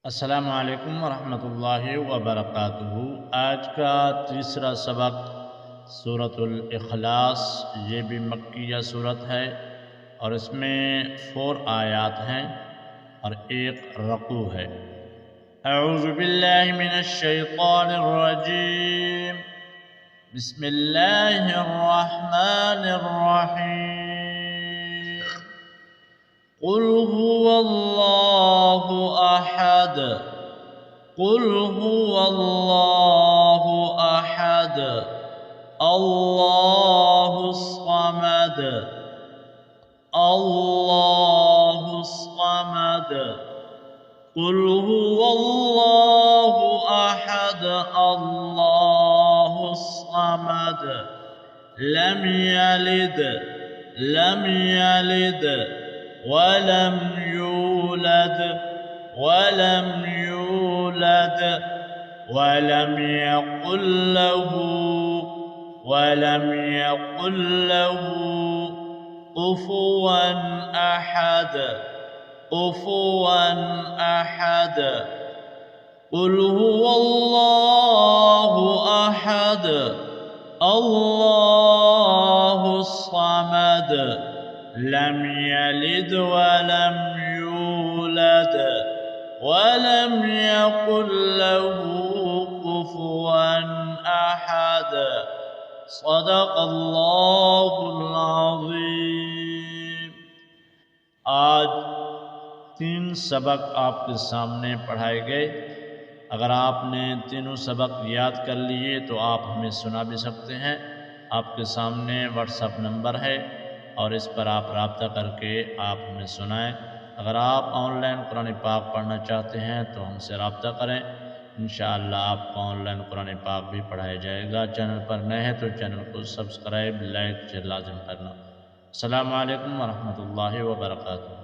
अस्सलामु अलैकुम वरहमतुल्लाहि वबरकातुहू। आज का तीसरा सबक सूरतुल इखलास, ये भी मक्किया सूरत है और इसमें 4 आयात हैं और 1 रकू है। अऊज़ु बिल्लाहि मिनश शैतानिर रजीम, बिस्मिल्लाहिर रहमानिर रहीम। कुल हुवल्लाहु अहद, कुल हुवल्लाहु अहद, अल्लाहुस समद, अल्लाहुस समद। कुल हुवल्लाहु अहद, अल्लाहुस समद। लम यलिद, लम यलिद वलम यूलद, वलम यूलद। वलम यकुल लहू, वलम यकुल लहू कुफुवन अहद, कुफुवन अहद। कुल हुवल्लाहु अहद, अल्लाहुस समद। लम यलिद वलम यूलद, वलम यकुल लहू कुफुवन अहद। सदक़ल्लाहुल अज़ीम। आज 3 सबक आपके सामने पढ़ाए गए। अगर आपने तीनों सबक याद कर लिए तो आप हमें सुना भी सकते हैं। आपके सामने व्हाट्सएप नंबर है और इस पर आप रब्ता करके आप हमें सुनाएं। अगर आप ऑनलाइन कुरान पाक पढ़ना चाहते हैं तो हमसे रब्ता करें। इंशाअल्लाह आपको ऑनलाइन कुरान पाक भी पढ़ाया जाएगा। चैनल पर नए हैं तो चैनल को सब्सक्राइब, लाइक लाजिम करना। अस्सलामु अलैकुम वरहमतुल्लाहि वबरकातुहू।